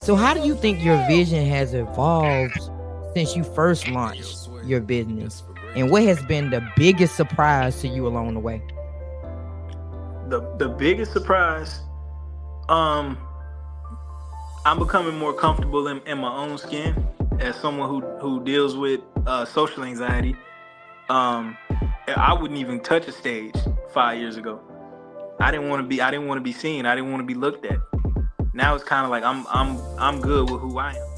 So how do you think your vision has evolved since you first launched your business? And what has been the biggest surprise to you along the way? The biggest surprise, um, I'm becoming more comfortable in my own skin as someone who deals with social anxiety. Um, I wouldn't even touch a stage 5 years ago. I didn't want to be seen. I didn't want to be looked at. Now it's kind of like I'm good with who I am.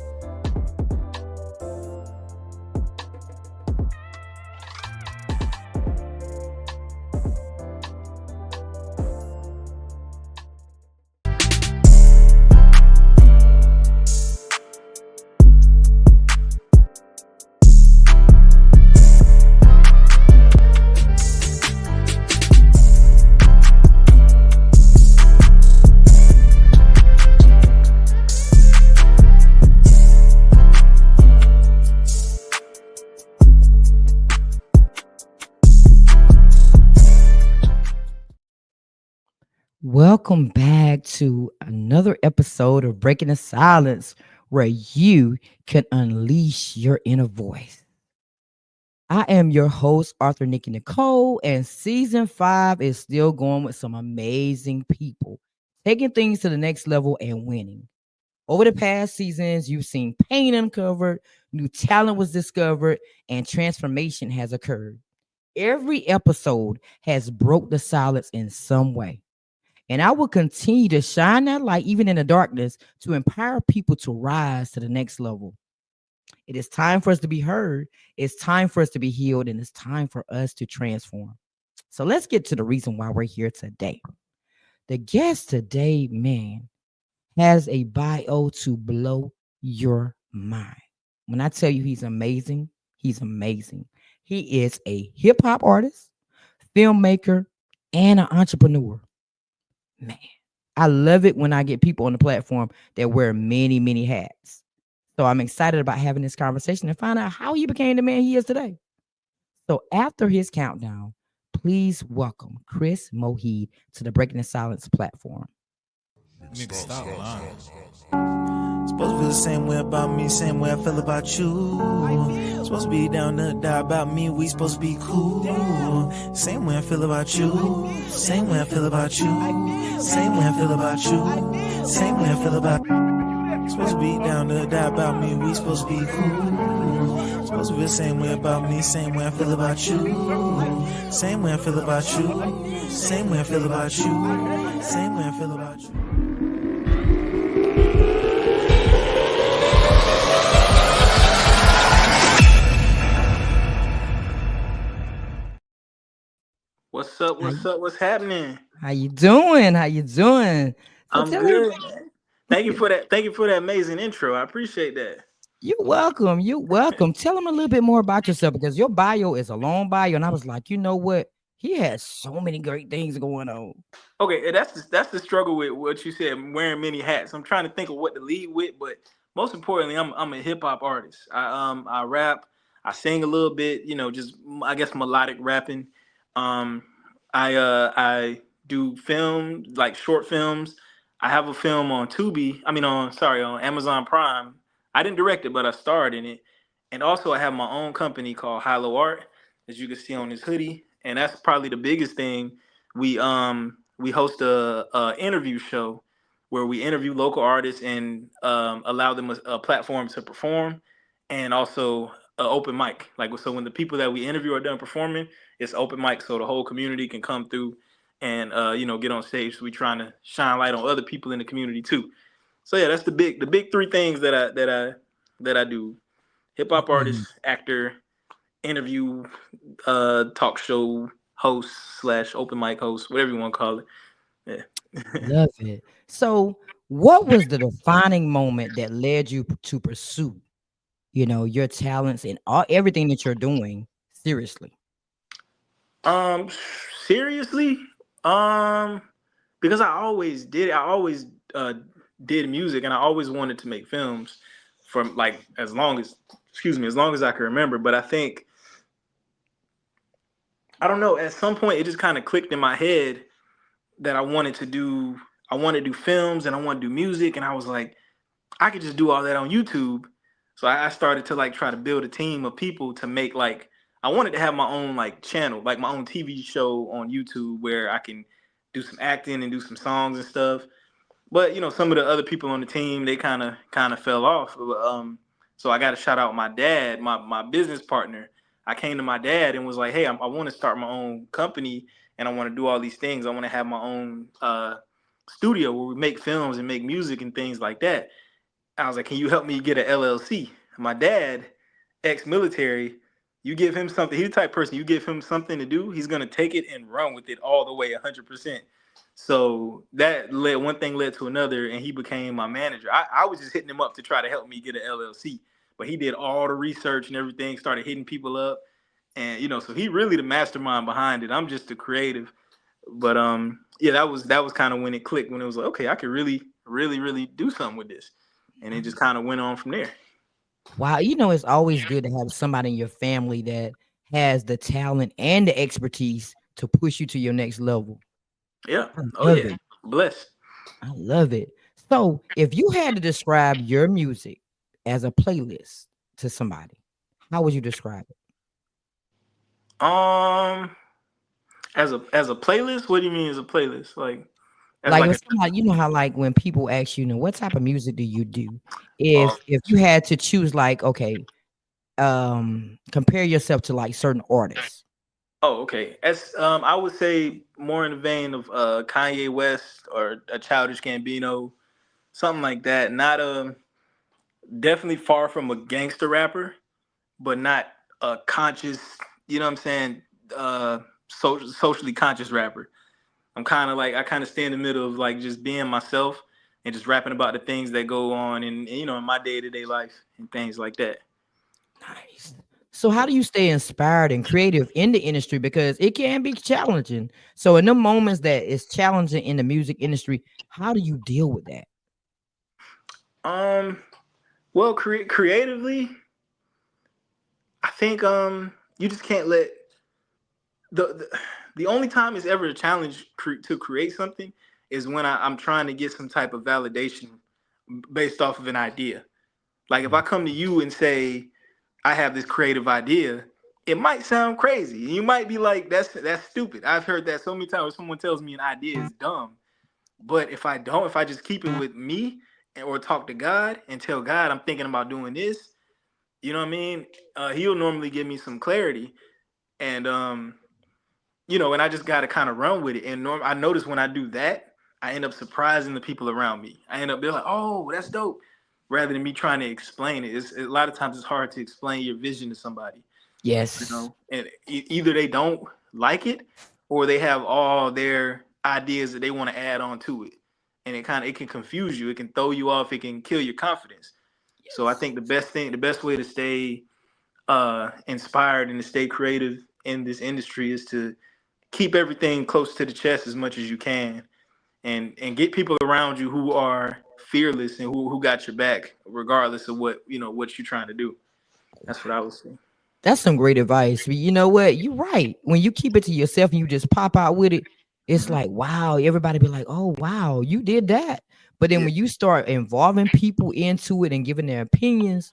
Welcome back to another episode of Breaking the Silence, where you can unleash your inner voice. I am your host, Author Nikki Nicole, and season 5 is still going with some amazing people, taking things to the next level and winning. Over the past seasons, you've seen pain uncovered, new talent was discovered, and transformation has occurred. Every episode has broke the silence in some way. And I will continue to shine that light even in the darkness to empower people to rise to the next level. It is time for us to be heard. It's time for us to be healed. And it's time for us to transform. So let's get to the reason why we're here today. The guest today, man, has a bio to blow your mind. When I tell you he's amazing, he's amazing. He is a hip hop artist, filmmaker, and an entrepreneur. Man, I love it when I get people on the platform that wear many, many hats. So I'm excited about having this conversation and find out how he became the man he is today. So after his countdown, please welcome Chris Mohead to the Breaking the Silence platform. Nigga, stop lying. Supposed to feel the same way about me, same way I feel about you. Supposed to be down to die about me, we supposed to be cool. Same way I feel about you, same way I feel about you. Same way I feel about you, same way I feel about you. Supposed to be down to die about me, we supposed to be cool. Supposed to feel the same way about me, same way I feel about you. Same way I feel about you, same way I feel about you. Same way I feel about you. What's up? What's up? What's happening? How you doing? How you doing? So I'm tell good, me, man. Thank you for that. Thank you for that amazing intro. I appreciate that. you're welcome. You're welcome. Tell him a little bit more about yourself because your bio is a long bio, and I was like, you know what? He has so many great things going on. Okay, and that's the struggle with what you said, wearing many hats. I'm trying to think of what to lead with, but most importantly, I'm a hip hop artist. I rap, I sing a little bit, just I guess melodic rapping. Um, I do film like short films. I have a film on Tubi. I mean on Amazon Prime. I didn't direct it, but I starred in it. And also I have my own company called Hilo Art, as you can see on this hoodie. And that's probably the biggest thing. We host a interview show where we interview local artists and allow them a platform to perform, and also an open mic. Like so, when the people that we interview are done performing, it's open mic, so the whole community can come through and get on stage. So we trying to shine light on other people in the community too. So yeah, that's the big three things that I do: hip hop Mm, artist, actor, interview, talk show host slash open mic host, whatever you want to call it. Yeah. love it. So, what was the defining moment that led you to pursue, your talents and everything that you're doing seriously? um, Seriously, um, because I always did it. I always did music, and I always wanted to make films from like as long as I can remember. But I think I don't know. At some point, it just kind of clicked in my head that I wanted to do films and I want to do music, and I was like, I could just do all that on YouTube. So I started to like try to build a team of people to make like I wanted to have my own like channel, like my own TV show on YouTube where I can do some acting and do some songs and stuff. But some of the other people on the team, they kind of fell off. So I got to shout out my dad, my business partner. I came to my dad and was like, "Hey, I want to start my own company, and I want to do all these things. I want to have my own studio where we make films and make music and things like that." I was like, "Can you help me get an LLC?" My dad, ex-military, you give him something. He's the type of person, you give him something to do, he's gonna take it and run with it all the way, 100%. So that led one thing led to another, and he became my manager. I was just hitting him up to try to help me get an LLC, but he did all the research and everything. Started hitting people up, and so he really the mastermind behind it. I'm just the creative. But yeah, that was kind of when it clicked, when it was like, okay, I could really, really, really do something with this, and it just kind of went on from there. Wow, it's always good to have somebody in your family that has the talent and the expertise to push you to your next level. Yeah. I Oh love yeah. it. Bless. I love it. So, if you had to describe your music as a playlist to somebody, how would you describe it? Um, as a playlist, what do you mean as a playlist? Like as Like like when a somebody, how like when people ask you, what type of music do you do? oh, If you had to choose, like, okay, compare yourself to like certain artists. oh okay. As I would say more in the vein of Kanye West or a Childish Gambino, something like that. Not definitely far from a gangster rapper, but not a conscious, you know what I'm saying, socially conscious rapper. I'm kind of like I kind of stay in the middle of like just being myself and just rapping about the things that go on in my day-to-day life and things like that. Nice. So, how do you stay inspired and creative in the industry? Because it can be challenging. So, in the moments that it's challenging in the music industry, how do you deal with that? Um, well, creatively, I think you just can't let the only time it's ever a challenge to create something is when I'm trying to get some type of validation based off of an idea. Like if I come to you and say I have this creative idea, it might sound crazy. You might be like, that's stupid. I've heard that so many times where someone tells me an idea is dumb. But if I just keep it with me or talk to God and tell God I'm thinking about doing this, you know what I mean? He'll normally give me some clarity. And and I just got to kind of run with it. And I notice when I do that, I end up surprising the people around me. I end up being like, "Oh, that's dope," rather than me trying to explain it. A lot of times it's hard to explain your vision to somebody, Yes. and either they don't like it or they have all their ideas that they want to add on to it, and it can confuse you. It can throw you off. It can kill your confidence. So I Yes. think the best way to stay inspired and to stay creative in this industry is to keep everything close to the chest as much as you can, and get people around you who are fearless and who got your back regardless of what you're trying to do. That's what I would say. That's some great advice. But you know what? You're right. When you keep it to yourself and you just pop out with it, it's Mhm. like, wow, everybody be like, oh, wow, you did that. But then Yeah, when you start involving people into it and giving their opinions,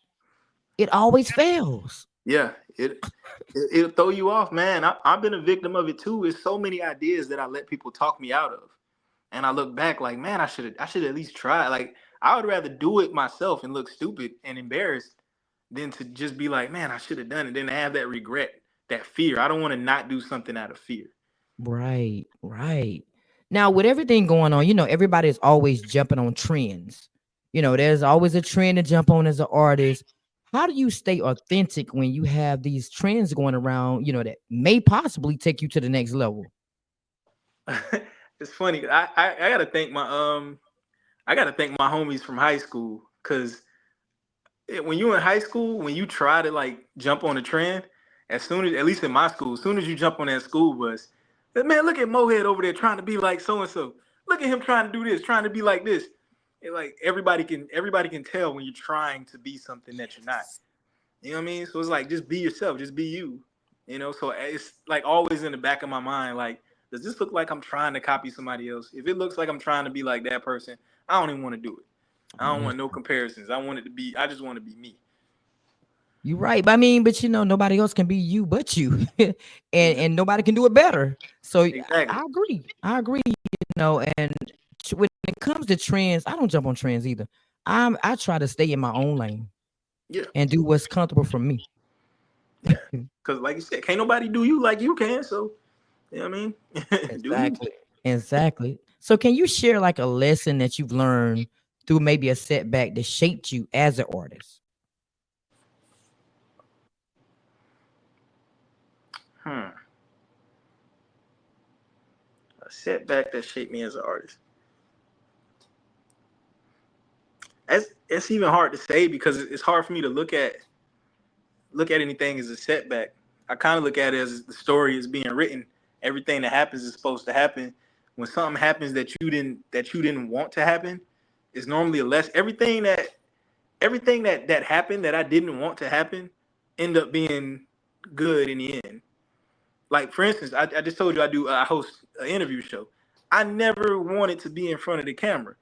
it always fails. yeah, it'll throw you off, man. I've been a victim of it too. There's so many ideas that I let people talk me out of, and I look back like, man, I should at least try. Like I would rather do it myself and look stupid and embarrassed than to just be like, man, I should have done it. Then have that regret, that fear. I don't want to not do something out of fear. Right, right. Now, with everything going on, everybody is always jumping on trends. There's always a trend to jump on as an artist. How do you stay authentic when you have these trends going around, that may possibly take you to the next level? It's funny. I gotta thank my homies from high school because when you in high school, when you try to like jump on a trend, as soon as, at least in my school, as soon as you jump on that school bus, man, look at Mohead over there trying to be like so and so. Look at him trying to do this, trying to be like this. Like everybody can tell when you're trying to be something that you're not. You know what I mean? So it's like just be yourself, just be you. So it's like always in the back of my mind, like, does this look like I'm trying to copy somebody else? If it looks like I'm trying to be like that person, I don't even want to do it. I don't want no comparisons. I just want to be me. You're right. But nobody else can be you but you. and Exactly. and nobody can do it better. So I Exactly. agree. I agree, and when it comes to trends, I don't jump on trends either. I try to stay in my own lane Yeah. and do what's comfortable for me. Yeah. Because like you said, can't nobody do you like you can. So you know what I mean? Do you? Exactly. Exactly. So can you share like a lesson that you've learned through maybe a setback that shaped you as an artist? Hmm. A setback that shaped me as an artist. It's even hard to say because it's hard for me to look at anything as a setback. I kind of look at it as the story is being written. Everything that happens is supposed to happen. When something happens that you didn't want to happen, it's normally a less. Everything that happened that I didn't want to happen end up being good in the end. Like for instance, I just told you I host an interview show. I never wanted to be in front of the camera.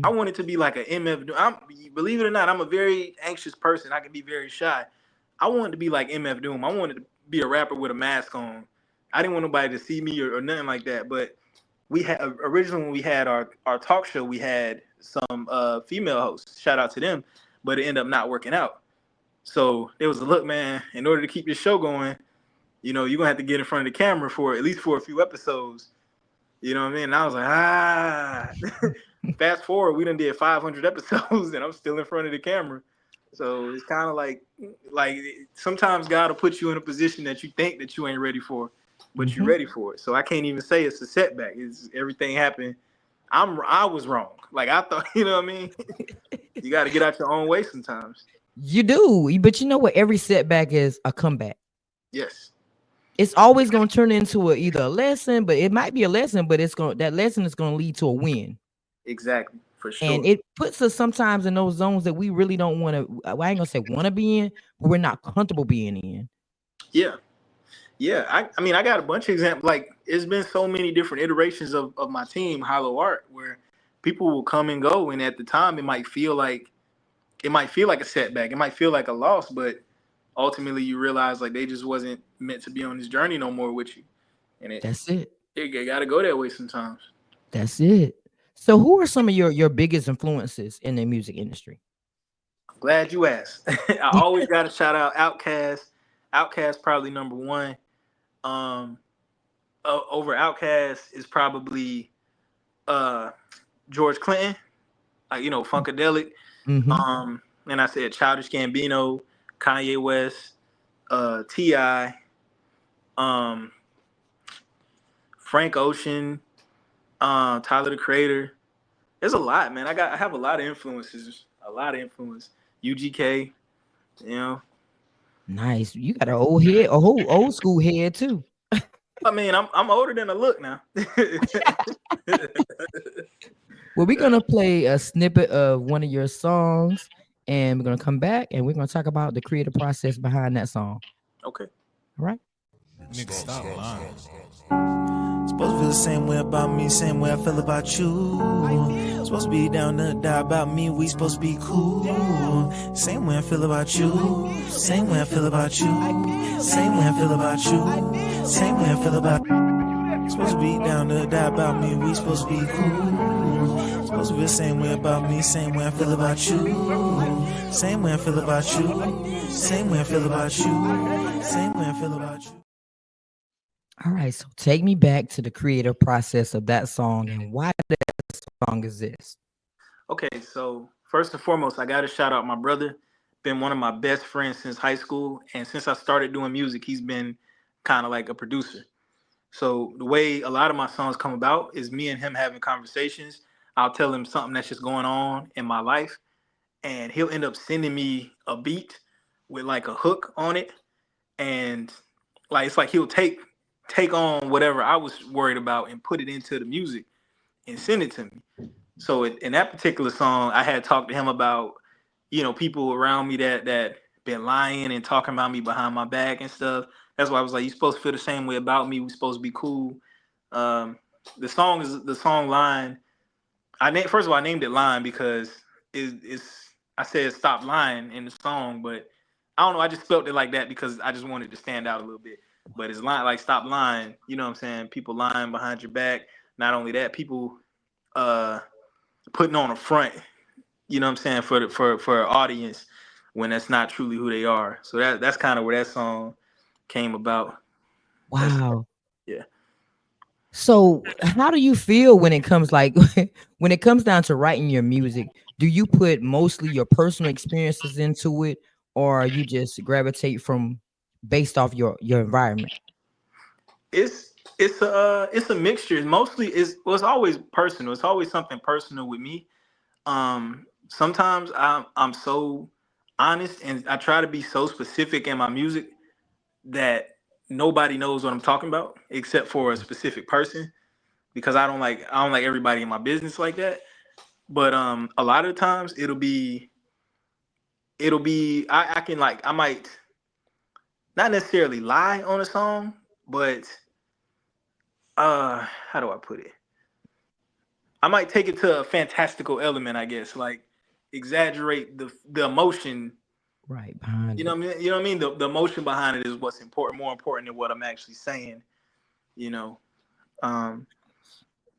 I Mm. wanted to be like an MF. Believe it or not, I'm a very anxious person. I can be very shy. I wanted to be like MF Doom. I wanted to be a rapper with a mask on. I didn't want nobody to see me or nothing like that. But we had originally when we had our talk show, we had some female hosts. Shout out to them, but it ended up not working out. So there was a look, man. In order to keep this show going, you're gonna have to get in front of the camera for at least for a few episodes. You know what I mean? And I was like, Fast forward, we done did 500 episodes, and I'm still in front of the camera. So it's kind of like sometimes God will put you in a position that you think that you ain't ready for, but you're Mhm. ready for it. So I can't even say it's a setback. It's everything happened. I was wrong. Like I thought, you know what I mean? You got to get out your own way sometimes. You do, but you know what? Every setback is a comeback. Yes, It's always going to turn into either a lesson, but it might be a lesson, but that lesson is going to lead to a win. exactly, for And sure. it puts us sometimes in those zones that we really don't want to. I ain't gonna say want to be in, but we're not comfortable being in. Yeah. Yeah, I mean, I got a bunch of examples. Like, it's been so many different iterations of my team, Hollow Art, where people will come and go, and at the time, it might feel like a setback, it might feel like a loss, but ultimately, you realize like they just wasn't meant to be on this journey no more with you, and That's it. it got to go that way sometimes. That's it. So, who are some of your biggest influences in the music industry? I'm glad you asked. I always got to shout out Outkast. Outkast probably number one. Um, over Outkast is probably uh George Clinton, like Funkadelic. Mm-hmm. And I said Childish Gambino, Kanye West, Ti, um, Frank Ocean, Tyler the Creator. There's a lot, man. I have a lot of influences, a lot of influence. UGK, you know. Nice. You got an old head, a whole old school head too. I mean, I'm older than I look now. Well, we're gonna play a snippet of one of your songs, and we're gonna come back and we're gonna talk about the creative process behind that song. Okay. All right. Nigga, stop lying. Supposed to feel the same way about me, same way I feel about you. Supposed to be down to die about me, we supposed to be cool. Same way I feel about you, same way I feel about you, same way I feel about you, same way I feel about you. Supposed to be down to die about me, we supposed to be cool. Supposed to be the same way about me, same way I feel about you. Same way I feel about you, same way I feel about you, same way I feel about you. All right. So take me back to the creative process of that song and why that song exists. Okay, so first and foremost, I got to shout out my brother. Been one of my best friends since high school, and since I started doing music, he's been kind of like a producer. So the way a lot of my songs come about is me and him having conversations. I'll tell him something that's just going on in my life, and he'll end up sending me a beat with like a hook on it, and like it's like he'll take on whatever I was worried about and put it into the music and send it to me. So in that particular song, I had talked to him about, people around me that been lying and talking about me behind my back and stuff. That's why I was like, you supposed to feel the same way about me. We supposed to be cool. Um, the song line. First of all, I named it Line because is I said stop lying in the song, but I don't know. I just felt it like that because I just wanted to stand out a little bit. But it's lying, like stop lying. You know what I'm saying? People lying behind your back. Not only that, people uh putting on a front. You know what I'm saying, for an audience when that's not truly who they are. So that's kind of where that song came about. That's Wow. yeah. So, how do you feel when it comes like when it comes down to writing your music? Do you put mostly your personal experiences into it, or you just gravitate from based off your environment? It's a mixture. Mostly it's always personal. It's always something personal with me. Sometimes I'm so honest and I try to be so specific in my music that nobody knows what I'm talking about except for a specific person because I don't like everybody in my business like that. But a lot of the times it'll be I can like I might not necessarily lie on a song, but how do I put it? I might take it to a fantastical element, I guess, like exaggerate the emotion. Right behind You know it. what I mean? You know what I mean? The emotion behind it is what's important, more important than what I'm actually saying. You know, um,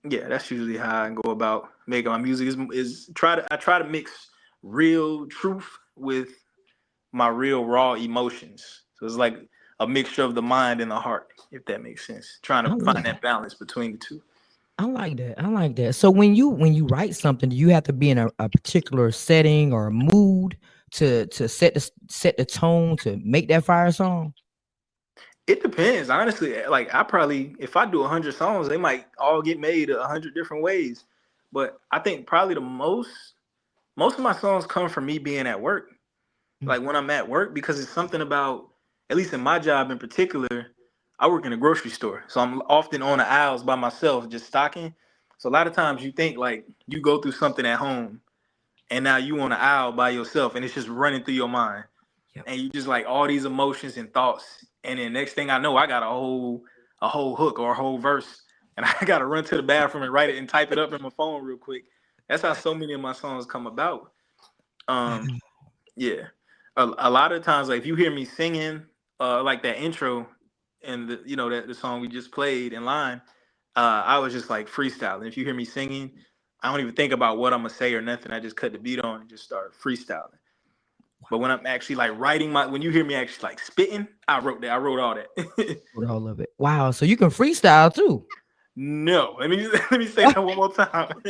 yeah, that's usually how I go about making my music. Is I try to mix real truth with my real raw emotions. So it's like a mixture of the mind and the heart, if that makes sense. Trying I to find love that that. balance between the two. I like that. I like that. So when you write something, do you have to be in a particular setting or a mood to set the tone to make that fire song? It depends, honestly. Like I probably, if I do 100 songs, they might all get made 100 different ways. But I think probably the most of my songs come from me being at work. Mm. Like when I'm at work, because it's something about, at least in my job in particular, I work in a grocery store, so I'm often on the aisles by myself, just stocking. So a lot of times you think like you go through something at home, and now you on the aisle by yourself, and it's just running through your mind Yep. and you just like all these emotions and thoughts, and then next thing I know, I got a whole hook or a whole verse, and I got to run to the bathroom and write it and type it up in my phone real quick. That's how so many of my songs come about. Um, Wow. yeah, a lot of times, like if you hear me singing, like that intro and that the song we just played in line, I was just like freestyling. If you hear me singing, I don't even think about what I'm gonna say or nothing. I just cut the beat on and just start freestyling. But when I'm actually like when you hear me actually like spitting, I wrote that. I wrote all that. With all of it. Wow. So you can freestyle too. No, let me say that one more time.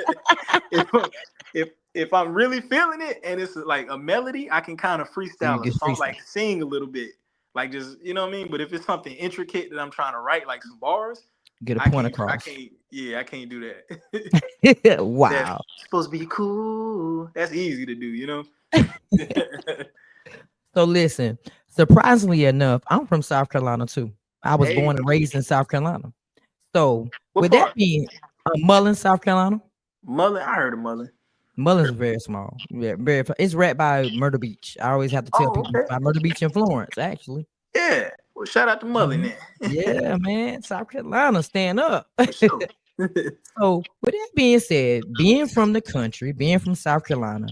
if if I'm really feeling it and it's like a melody, I can kind of You freestyle a can song, freestyle. like sing a little bit, like just you know what I mean. But if it's something intricate that I'm trying to write, like some bars, Get a I point can't. I across. can't. Yeah, I can't do that. That's Wow. supposed to be cool. That's easy to do, you know. So listen, surprisingly enough, I'm from South Carolina too. I was Hey, born and raised in South Carolina. So what with that part? being Mullen, South Carolina, Mullen. I heard of Mullen. Mullen's very small. Yeah, very. It's right by Myrtle Beach. I always have to tell Oh, people it's okay. by Myrtle Beach in Florence, actually. Yeah. Well, shout out to Mullen Mhm. then. Yeah, man. South Carolina, stand up. For sure. So with that being said, being from the country, being from South Carolina,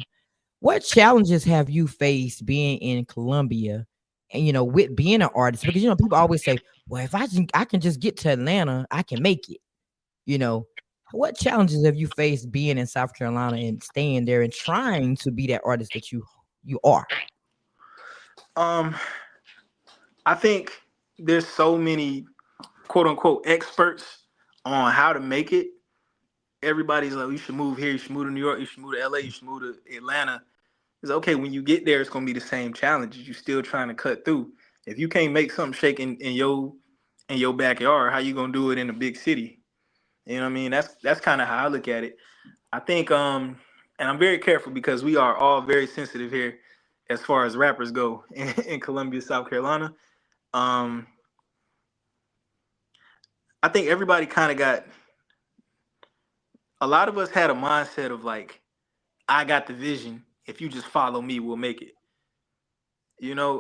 what challenges have you faced being in Columbia and with being an artist? Because people always say, well, if I can just get to Atlanta, I can make it. You know, what challenges have you faced being in South Carolina and staying there and trying to be that artist that you are? um, I think there's so many quote unquote experts on how to make it. Everybody's like, you should move here, you should move to New York, you should move to LA, you should move to Atlanta. It's okay when you get there, it's gonna be the same challenges. You're still trying to cut through. If you can't make something shake in your backyard, how you gonna do it in a big city? You know what I mean? That's kind of how I look at it. I think and I'm very careful because we are all very sensitive here as far as rappers go in Columbia, South Carolina. Um I think everybody kind of got a lot of us had a mindset of like, I got the vision. If you just follow me, we'll make it.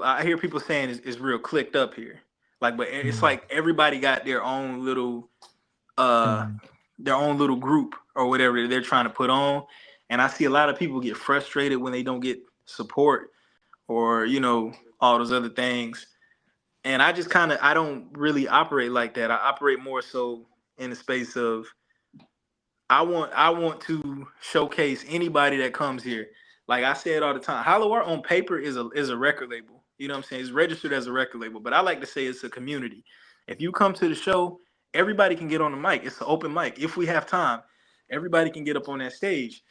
I hear people saying it's real clicked up here. Like, but it's Mm, like everybody got uh thing. their own little group or whatever they're trying to put on. And I see a lot of people get frustrated when they don't get support or, all those other things. And I just kind of, I don't really operate like that. I operate more so in the space of I want to showcase anybody that comes here. Like I say it all the time. Hollow Art on paper is a record label. You know what I'm saying? It's registered as a record label, but I like to say it's a community. If you come to the show, everybody can get on the mic. It's an open mic. If we have time, everybody can get up on that stage.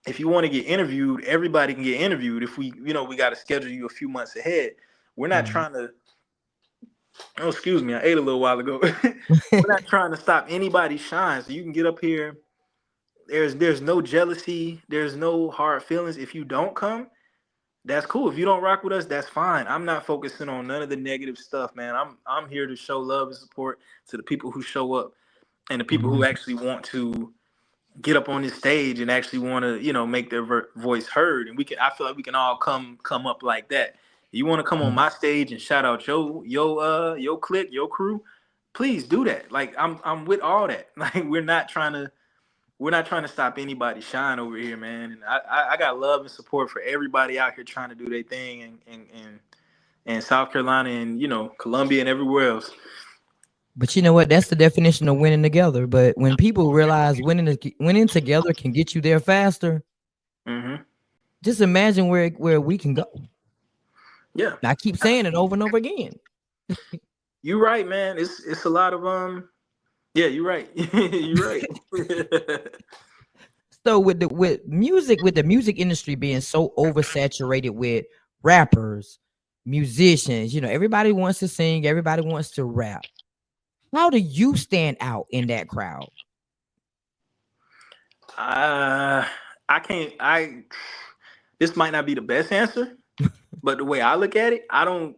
If you want to get interviewed, everybody can get interviewed. If we got to schedule you a few months ahead. We're not Mhm. trying to. Oh, excuse me. I ate a little while ago. We're not trying to stop anybody's shine. So you can get up here. There's no jealousy. There's no hard feelings. If you don't come, that's cool. If you don't rock with us, that's fine. I'm not focusing on none of the negative stuff, man. I'm here to show love and support to the people who show up and the people who Mhm. actually want to get up on this stage and actually want to, make their voice heard. And I feel like we can all come up like that. You want to come on Mhm. my stage and shout out your clique, your crew, please do that. Like I'm with all that. Like we're not trying to stop anybody's shine over here, man. And I got love and support for everybody out here trying to do their thing in South Carolina and Columbia and everywhere else. But you know what? That's the definition of winning together. But when people realize winning together can get you there faster, Hmm. just imagine where we can go. Yeah, And I keep saying it over and over again. you're right, man. It's a lot of Yeah, you're right. You're right. So with the music industry being so oversaturated with rappers, musicians, everybody wants to sing, everybody wants to rap. How do you stand out in that crowd? uh, I can't. I This might not be the best answer, but the way I look at it, I'm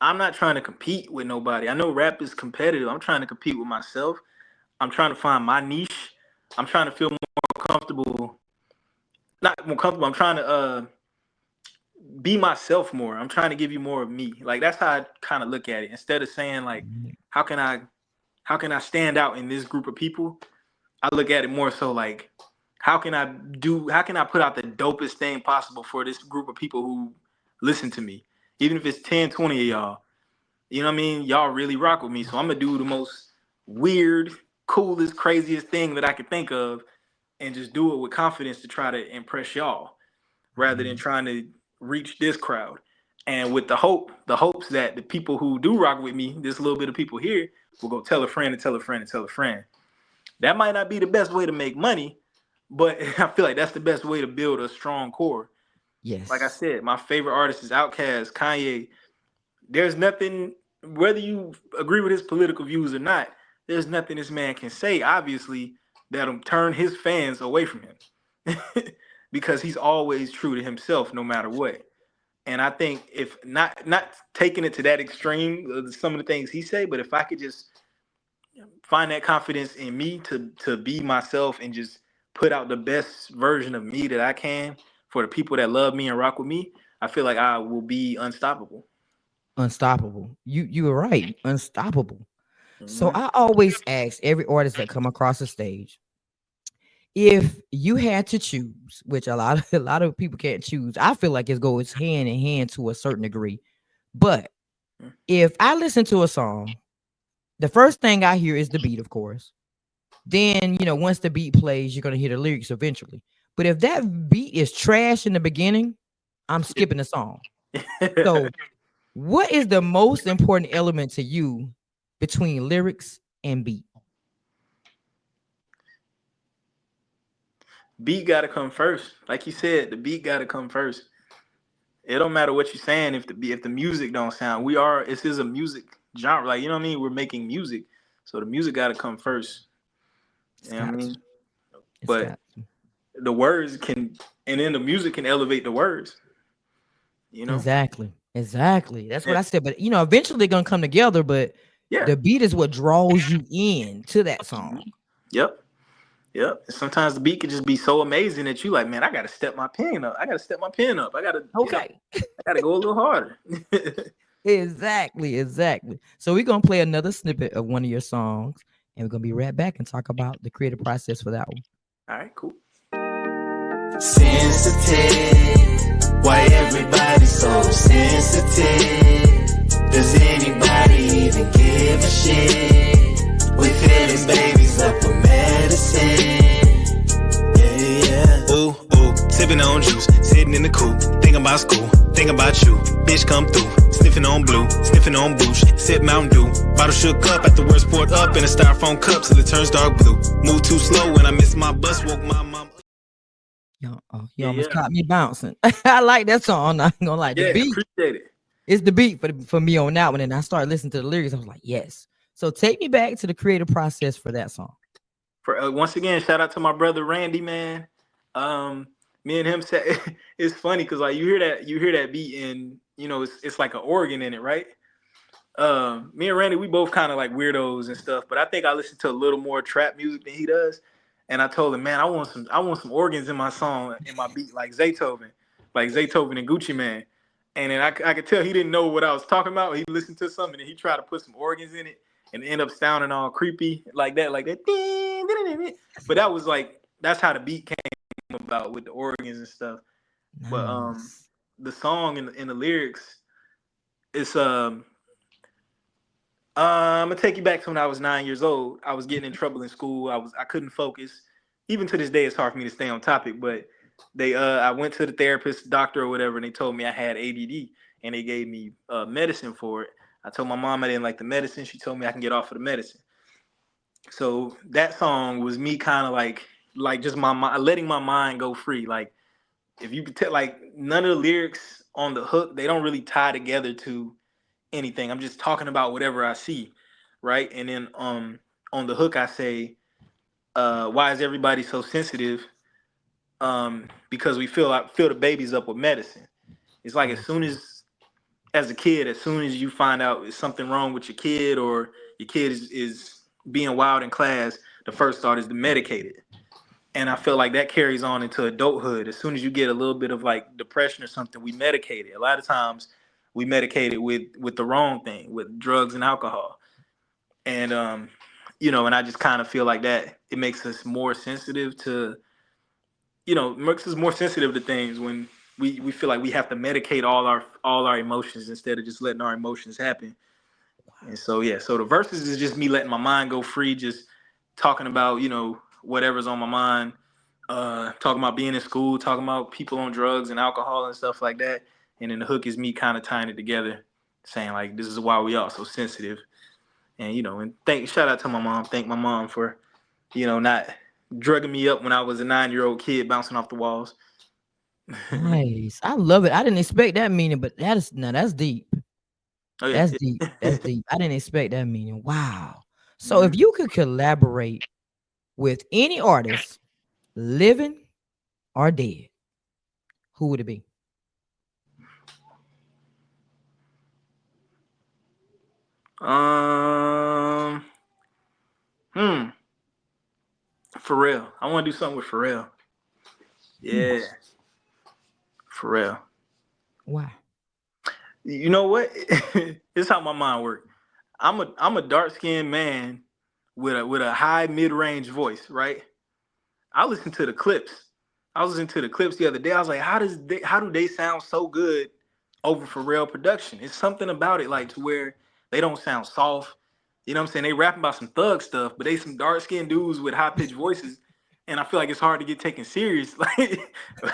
not trying to compete with nobody. I know rap is competitive. I'm trying to compete with myself. I'm trying to find my niche. I'm trying to feel more comfortable. Not more comfortable. I'm trying to be myself more. I'm trying to give you more of me. Like that's how I kind of look at it. Instead of saying like, how can I how can I stand out in this group of people? I look at it more so like, how can I put out the dopest thing possible for this group of people who listen to me? Even if it's 10, 20 of y'all. You know what I mean? Y'all really rock with me. So I'm gonna do the most weird, coolest, craziest thing that I can think of and just do it with confidence to try to impress y'all rather than Mhm. trying to reach this crowd. And with the hopes that the people who do rock with me, this little bit of people here, will go tell a friend and tell a friend and tell a friend. That might not be the best way to make money, but I feel like that's the best way to build a strong core. Like I Yes. said, my favorite artist is Outkast, Kanye. There's nothing, whether you agree with his political views or not, there's nothing this man can say, obviously, that'll turn his fans away from him. Because he's always true to himself no matter what. And I think if not taking it to that extreme, some of the things he say, but if I could just find that confidence in me to be myself and just put out the best version of me that I can for the people that love me and rock with me, I feel like I will be unstoppable. Unstoppable. You were right. Unstoppable. So Hmm. I always ask every artist that come across the stage, if you had to choose, which a lot of people can't choose, I feel like it goes hand in hand to a certain degree. But if I listen to a song, the first thing I hear is the beat, of course. Then, once the beat plays, you're gonna hear the lyrics eventually. But if that beat is trash in the beginning, I'm skipping the song. So what is the most important element to you between lyrics and beat? Beat gotta come first. Like you said, the beat gotta come first. It don't matter what you're saying if the music don't sound. This is a music genre. Like you know what I mean? We're making music. So the music gotta come first. You It's know what I got to. mean? It's But got to. the words can and then the music can elevate the words, you know? Exactly. Exactly. That's what Yeah. I said. But eventually they're gonna come together. But Yeah. the beat is what draws you in to that song. Yep. Yep. And sometimes the beat could just be so amazing that you like, man, I gotta step my pen up. I gotta step my pen up. Okay. I gotta go a little harder. Exactly. Exactly. So we're gonna play another snippet of one of your songs, and we're gonna be right back and talk about the creative process for that one. All right, cool. Sensitive. Why everybody so sensitive? Does anybody even give a shit? We feeling babies up with medicine. Yeah. Ooh, ooh, sipping on juice, sitting in the coupe, thinking about school, thinking about you. Bitch come through, sniffing on blue, sniffing on boosh, sip Mountain Dew. Bottle shook up after words poured up in a styrofoam cup till it turns dark blue. Move too slow when I miss my bus, woke my mom. You Yeah, almost yeah. caught me bouncing. I like that song. I'm not gonna lie. The Yeah, beat, appreciate it. it's the beat for me on that one. And I started listening to the lyrics. I was like, yes. So take me back to the creative process for that song. For once again, shout out to my brother Randy, man. Me and him said it's funny because like you hear that beat and you know it's like an organ in it, right? Me and Randy, we both kind of like weirdos and stuff, but I think I listen to a little more trap music than he does. And I told him, man, I want some organs in my song, in my beat, like Zaytoven and Gucci Man. And then I could tell he didn't know what I was talking about. He listened to something and he tried to put some organs in it and end up sounding all creepy like that. But that was like that's how the beat came about with the organs and stuff. But Nice. the song and the lyrics, it's I'm gonna take you back to when I was 9 years old. I was getting in trouble in school. I couldn't focus. Even to this day, it's hard for me to stay on topic. But I went to the therapist, doctor, or whatever, and they told me I had ADD, and they gave me medicine for it. I told my mom I didn't like the medicine. She told me I can get off of the medicine. So that song was me kind of like just letting my mind go free. Like if you could tell, like none of the lyrics on the hook, they don't really tie together to anything. I'm just talking about whatever I see, right? And then on the hook I say, why is everybody so sensitive? Because we fill the babies up with medicine. It's like as a kid, as soon as you find out there's something wrong with your kid or your kid is being wild in class, the first thought is to medicate it. And I feel like that carries on into adulthood. As soon as you get a little bit of like depression or something, we medicate it. A lot of times we medicate it with the wrong thing, with drugs and alcohol. And and I just kind of feel like that it makes us more sensitive to, makes us more sensitive to things when we feel like we have to medicate all our emotions instead of just letting our emotions happen. And so yeah, so the verses is just me letting my mind go free, just talking about, whatever's on my mind, talking about being in school, talking about people on drugs and alcohol and stuff like that. And then the hook is me kind of tying it together, saying like this is why we all so sensitive. And shout out to my mom. Thank my mom for, not drugging me up when I was a 9-year-old kid bouncing off the walls. Nice. I love it. I didn't expect that meaning, but that's deep. Oh yeah. That's deep. That's deep. I didn't expect that meaning. Wow. So if Mhm. you could collaborate with any artist, living or dead, who would it be? Um. Hmm. Pharrell. I want to do something with Pharrell. Yeah, Pharrell. Why? You know what? This is how my mind works. I'm a dark skinned man with a high mid range voice, right? I listen to the clips. I was listening to the clips the other day. I was like, how do they sound so good over Pharrell production? It's something about it, like to where they don't sound soft. You know what I'm saying? They rapping about some thug stuff, but they some dark skinned dudes with high pitched voices, and I feel like it's hard to get taken serious. Like,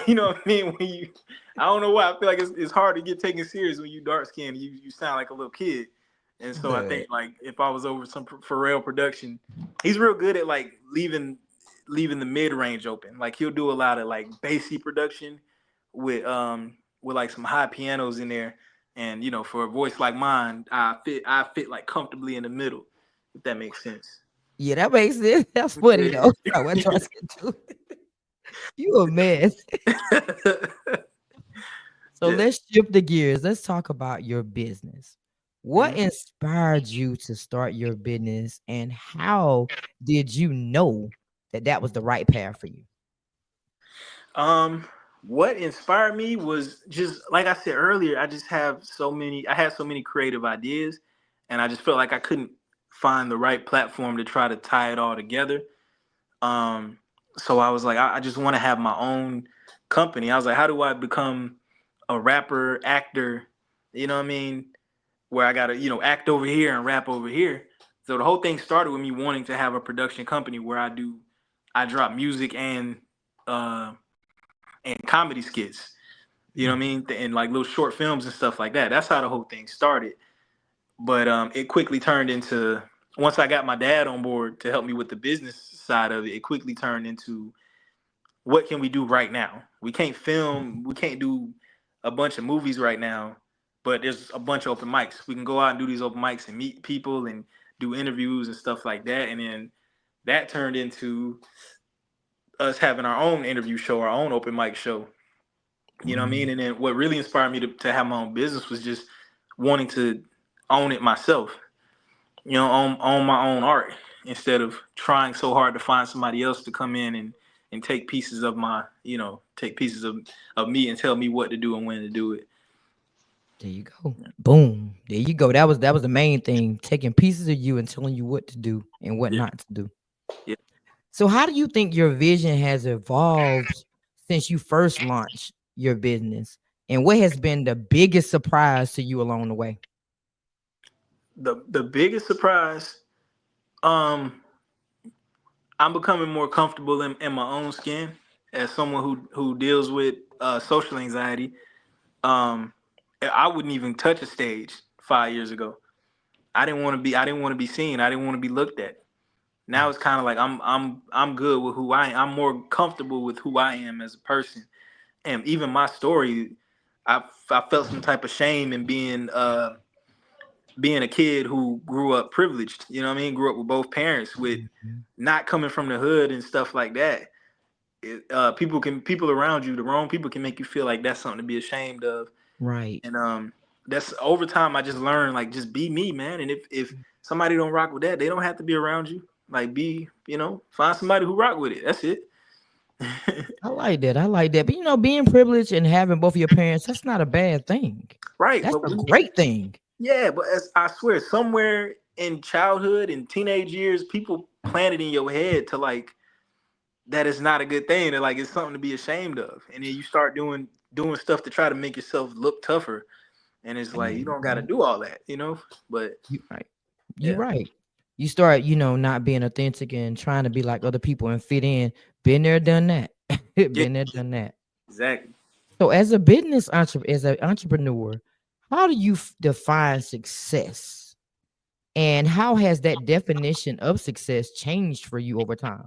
you know what I mean? I don't know why I feel like it's hard to get taken serious when you dark skinned. You sound like a little kid, and so I think like if I was over some Pharrell production, he's real good at like leaving the mid range open. Like he'll do a lot of like bassy production with like some high pianos in there. And for a voice like mine, I fit like comfortably in the middle, if that makes sense. Yeah, that makes sense. That's funny though. I went to too. You a mess. So Yeah. let's shift the gears. Let's talk about your business. What Mhm. inspired you to start your business, and how did you know that that was the right path for you? Um, what inspired me was just like I said earlier. I had so many creative ideas, and I just felt like I couldn't find the right platform to try to tie it all together. Um, So I was like, I just want to have my own company. I was like, how do I become a rapper, actor? You know what I mean? Where I gotta, act over here and rap over here. So the whole thing started with me wanting to have a production company where I drop music uh and comedy skits. You know what I mean? And like little short films and stuff like that. That's how the whole thing started. But it quickly turned into, once I got my dad on board to help me with the business side of it, it quickly turned into, what can we do right now? We can't film, we can't do a bunch of movies right now, but there's a bunch of open mics. We can go out and do these open mics and meet people and do interviews and stuff like that. And then that turned into us having our own interview show, our own open mic show. You know what I mean? And then what really inspired me to have my own business was just wanting to own it myself, own my own art, instead of trying so hard to find somebody else to come in and take pieces of take pieces of me and tell me what to do and when to do it. There you go. Boom. There you go. That was the main thing. Taking pieces of you and telling you what to do and what Yeah. not to do. Yeah. So how do you think your vision has evolved since you first launched your business? And what has been the biggest surprise to you along the way? The biggest surprise, um, I'm becoming more comfortable in my own skin as someone who deals with social anxiety. Um, I wouldn't even touch a stage 5 years ago. I didn't want to be seen. I didn't want to be looked at. Now it's kind of like I'm good with who I am. I'm more comfortable with who I am as a person. And even my story, I felt some type of shame in being a kid who grew up privileged. You know what I mean? Grew up with both parents, with Mhm. not coming from the hood and stuff like that. People around you, the wrong people can make you feel like that's something to be ashamed of. Right. And that's over time. I just learned, like, just be me, man. And if somebody don't rock with that, they don't have to be around you. Like, find somebody who rock with it. That's it. I like that. I like that. But being privileged and having both of your parents, that's not a bad thing. Right. That's But a great thing. yeah, but as I swear, somewhere in childhood and teenage years, people planted in your head to, like, that is not a good thing. That, like, it's something to be ashamed of. And then you start doing stuff to try to make yourself look tougher. And it's like, you And don't got to do all that. But you right. You yeah, right. You start, not being authentic and trying to be like other people and fit in. Been there, done that. yeah, Been there, done that. exactly. So, as a business entrepreneur, as an entrepreneur, how do you define success, and how has that definition of success changed for you over time?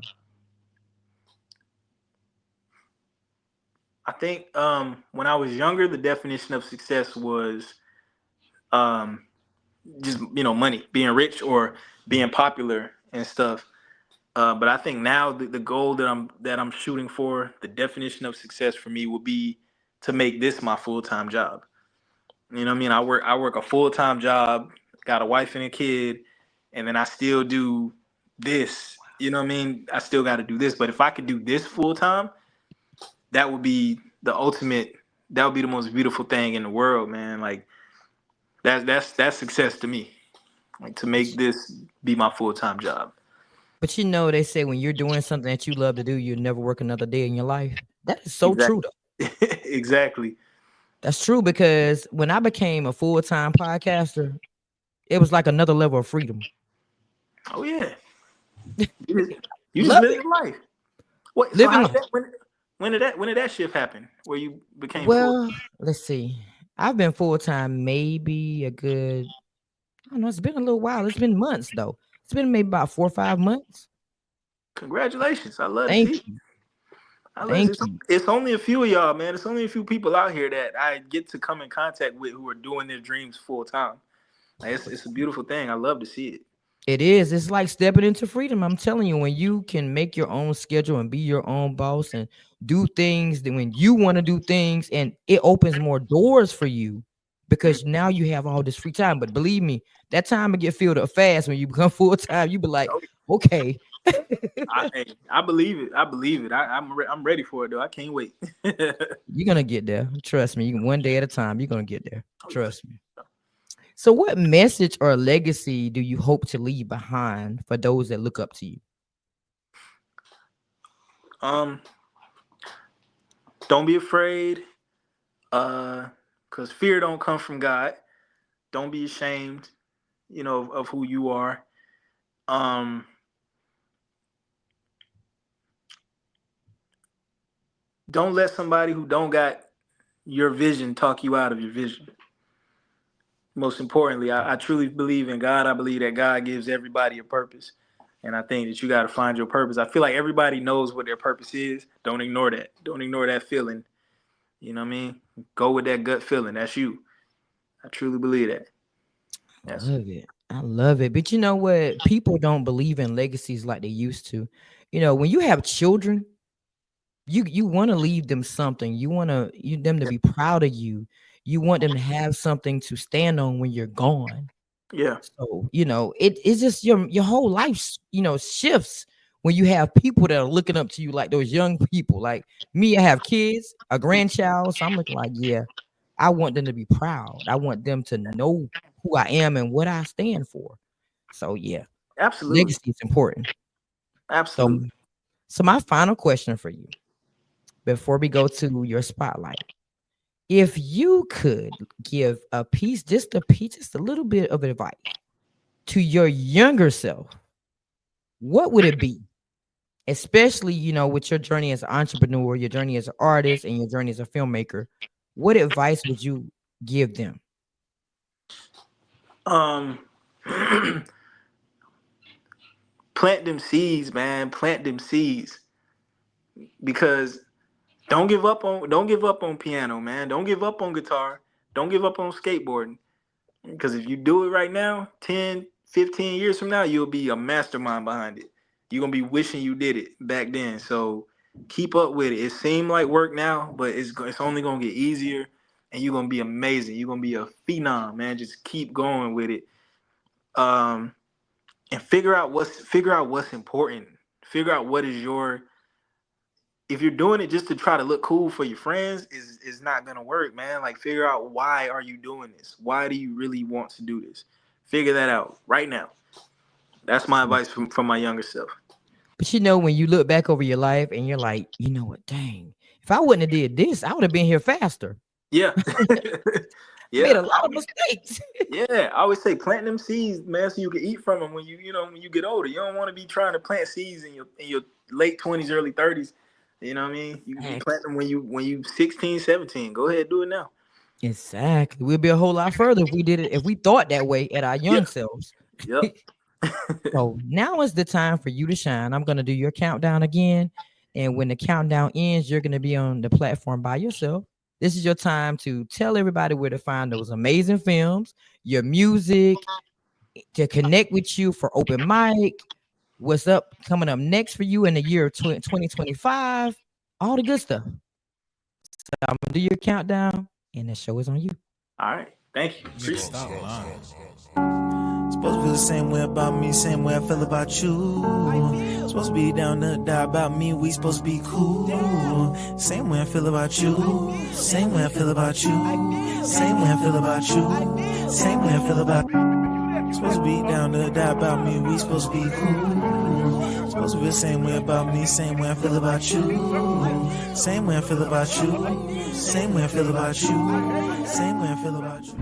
I think when I was younger, the definition of success was um, just money, being rich or being popular and stuff. But I think now the goal that I'm shooting for, the definition of success for me would be to make this my full-time job. You know what I mean? I work a full-time job, got a wife and a kid, and then I still do this. You know what I mean? I still got to do this. But if I could do this full time, that would be the ultimate. That would be the most beautiful thing in the world, man. Like, that's success to me. Like, to make this be my full-time job. But they say when you're doing something that you love to do, you'll never work another day in your life. That is so true, Exactly. though. Exactly. That's true because when I became a full time podcaster, it was like another level of freedom. Oh yeah. You just Love live it. your life. What? So Living how did life. that? When did that shift happen? Where you became full? Well, let's see. I've been full time maybe a good, I don't know, it's been a little while. It's been months though. It's been maybe about 4 or 5 months. Congratulations. I love to Thank see it. you. I love Thank it. you. It's only a few of y'all, man. It's only a few people out here that I get to come in contact with who are doing their dreams full time. Like, it's a beautiful thing. I love to see it. It is. It's like stepping into freedom. I'm telling you, when you can make your own schedule and be your own boss and do things that when you want to do things, and it opens more doors for you Mm. because now you have all this free time. But believe me, that time will get filled up fast when you become full time. You be like, Oh, okay, I believe it. I believe it. I'm ready for it though. I can't wait. you're gonna get there. Trust me. You can one day at a time. You're gonna get there. Trust me. So, what message or legacy do you hope to leave behind for those that look up to you? Um, don't be afraid. Because fear don't come from God. Don't be ashamed, of who you are. Um, don't let somebody who don't got your vision talk you out of your vision. Most importantly, I truly believe in God. I believe that God gives everybody a purpose. And I think that you got to find your purpose. I feel like everybody knows what their purpose is. Don't ignore that. Don't ignore that feeling. You know what I mean? Go with that gut feeling. That's you. I truly believe that. I Yes. love it. I love it. But you know what? People don't believe in legacies like they used to. When you have children, you want to leave them something. You want them to be proud of you. You want them to have something to stand on when you're gone. Yeah. So, it's just your whole life, shifts when you have people that are looking up to you like those young people. Like me, I have kids, a grandchild. So I'm looking like, yeah, I want them to be proud. I want them to know who I am and what I stand for. So yeah, Absolutely. legacy is important. So, Absolutely. so my final question for you before we go to your spotlight. If you could give just a little bit of advice to your younger self, what would it be? Especially, with your journey as an entrepreneur, your journey as an artist, and your journey as a filmmaker, what advice would you give them? Um, plant them seeds, man. Plant them seeds because don't give up on piano, man. Don't give up on guitar. Don't give up on skateboarding because if you do it right now, 10, 15 years from now, you'll be a mastermind behind it. You're going to be wishing you did it back then. So keep up with it. It seemed like work now, but it's only going to get easier and you're going to be amazing. You're going to be a phenom, man. Just keep going with it. Um, and figure out what's important. Figure out what is your if you're doing it just to try to look cool for your friends is not gonna work, man. Like figure out why are you doing this? Why do you really want to do this? Figure that out right now. That's my advice from my younger self. But when you look back over your life and you're like, you know what, dang, if I wouldn't have did this, I would have been here faster. Yeah. I made Yeah. a lot of mistakes. Yeah. I always say plant them seeds, man, so you can eat from them when you get older. You don't want to be trying to plant seeds in your late 20s, early 30s. You know what I mean? You Exactly. plant them when you 16, 17. Go ahead, do it now. Exactly. We'd be a whole lot further if we thought that way at our Yeah. young selves. Yep. So now is the time for you to shine. I'm gonna do your countdown again. And when the countdown ends, you're gonna be on the platform by yourself. This is your time to tell everybody where to find those amazing films, your music, to connect with you for open mic, what's up coming up next for you in the year of 2025, all the good stuff. So I'm gonna do your countdown, and the show is on you. All right. Thank you. Nigga, Appreciate it. stop lying. Supposed to feel the same way about me, same way I feel about you. Supposed to be down to die about me, we supposed to be cool. Same way I feel about you, same way I feel about you, same way I feel about you, same way I feel about you. Supposed to be down to die about me, we supposed to be cool. Supposed to feel the same way about me, same way I feel about you. Same way I feel about you, same way I feel about you, same way I feel about you.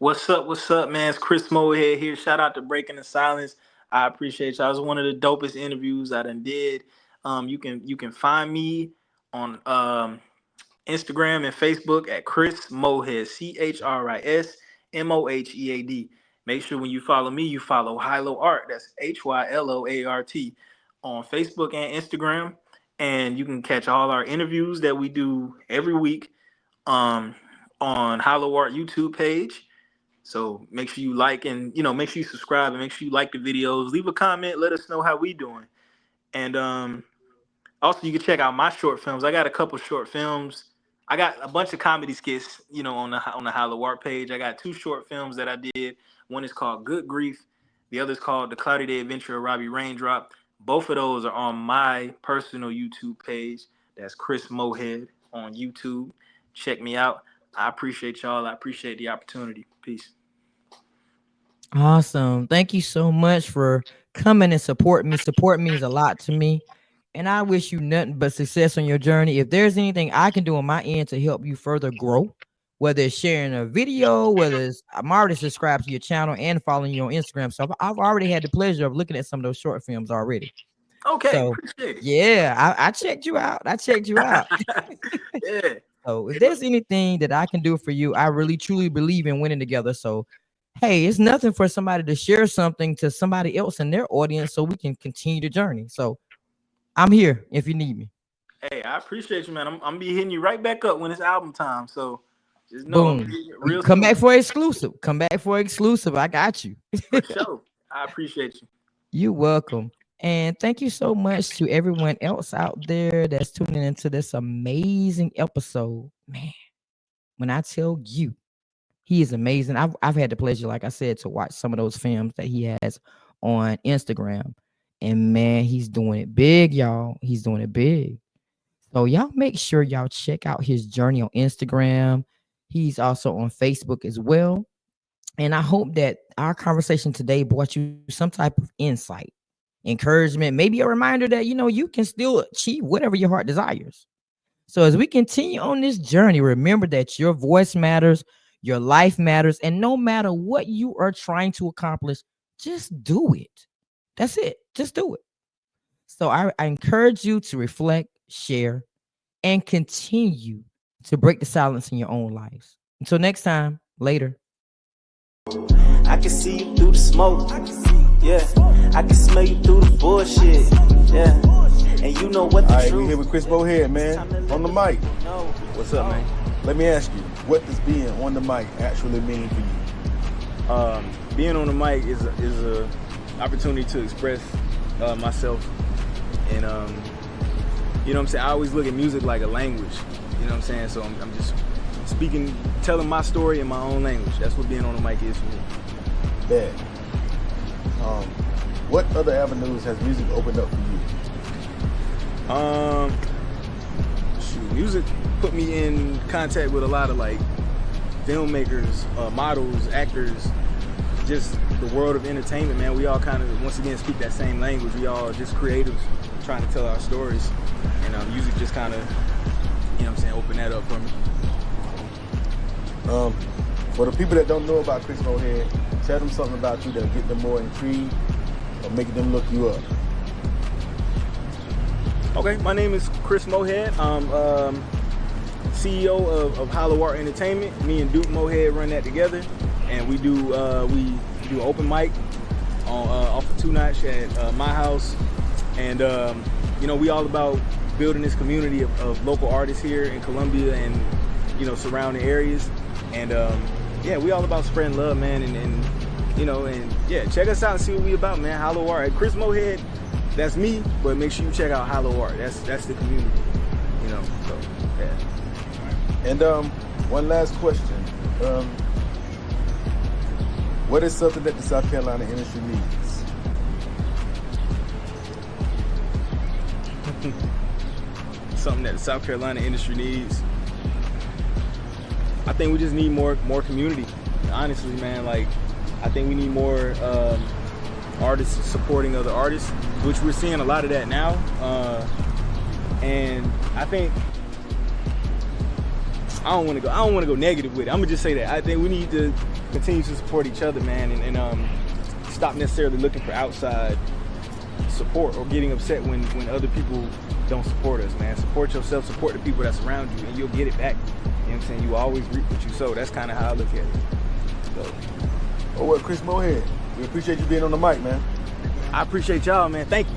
What's up, man? It's Chris Mohead here. Shout out to Breaking the Silence. I appreciate y'all. It was one of the dopest interviews I done did. You can find me on Instagram and Facebook at Chris Mohead, ChrisMohead. Make sure when you follow me, you follow Hylo Art. That's HYLOART on Facebook and Instagram. And you can catch all our interviews that we do every week um, on Hylo Art YouTube page. So make sure you like and make sure you subscribe and make sure you like the videos. Leave a comment. Let us know how we doing. And also you can check out my short films. I got a couple short films. I got a bunch of comedy skits, on the Hollow Art page. I got two short films that I did. One is called Good Grief. The other is called The Cloudy Day Adventure of Robbie Raindrop. Both of those are on my personal YouTube page. That's Chris Mohead on YouTube. Check me out. I appreciate y'all. I appreciate the opportunity. Peace. Awesome. Thank you so much for coming and supporting me. Support means a lot to me. And I wish you nothing but success on your journey. If there's anything I can do on my end to help you further grow, whether it's sharing a video, whether it's I'm already subscribed to your channel and following you on Instagram. So I've already had the pleasure of looking at some of those short films already. Okay, So appreciate it. yeah, I checked you out. Yeah. So if there's anything that I can do for you, I really truly believe in winning together. So hey, it's nothing for somebody to share something to somebody else in their audience so we can continue the journey. So I'm here if you need me. Hey, I appreciate you, man. I'm gonna be hitting you right back up when it's album time. So just know Boom. real Come soon. back for exclusive. I got you. For sure. I appreciate you. You're welcome. And thank you so much to everyone else out there that's tuning into this amazing episode. Man, when I tell you, he is amazing. I've had the pleasure, like I said, to watch some of those films that he has on Instagram. And man, he's doing it big, y'all. He's doing it big. So y'all make sure y'all check out his journey on Instagram. He's also on Facebook as well. And I hope that our conversation today brought you some type of insight, encouragement, maybe a reminder that, you can still achieve whatever your heart desires. So as we continue on this journey, remember that your voice matters, your life matters, and no matter what you are trying to accomplish, just do it. That's it. Just do it. So I encourage you to reflect, share, and continue to break the silence in your own lives. Until next time, later. I can see you through the smoke. Yeah, I can smell you through the bullshit. Yeah, and you know what the All right, truth. we here with Chris Mohead, man, on the mic. What's up, man? Let me ask you, what does being on the mic actually mean for you? Being on the mic is a opportunity to express myself, and you know what I'm saying. I always look at music like a language. You know what I'm saying. So I'm just speaking, telling my story in my own language. That's what being on the mic is for me. Bad. What other avenues has music opened up for you? Music put me in contact with a lot of like filmmakers, models, actors, just the world of entertainment, man. We all kind of, once again, speak that same language. We all just creatives trying to tell our stories, and music just kind of, you know what I'm saying, open that up for me. For the people that don't know about Chris Mohead, tell them something about you that'll get them more intrigued or make them look you up. Okay, my name is Chris Mohead. I'm CEO of Hollow Art Entertainment. Me and Duke Mohead run that together, and we do open mic on off of 2 Notch at my house, and we all about building this community of local artists here in Columbia and surrounding areas, and we all about spreading love, man, and check us out and see what we about, man. Hollow Art, Chris Mohead. That's me, but make sure you check out Hollow Art. That's the community, so yeah. And one last question. What is something that the South Carolina industry needs? Something that the South Carolina industry needs. I think we just need more community. Honestly, man, like I think we need more artists supporting other artists, which we're seeing a lot of that now. And I think I don't want to go negative with it. I'm gonna just say that I think we need to continue to support each other, man, and stop necessarily looking for outside support or getting upset when other people don't support us, man. Support yourself, support the people that's around you, and you'll get it back. You know what I'm saying? You always reap what you sow. That's kind of how I look at it. So. Oh, well, Chris Mohead, we appreciate you being on the mic, man. I appreciate y'all, man. Thank you.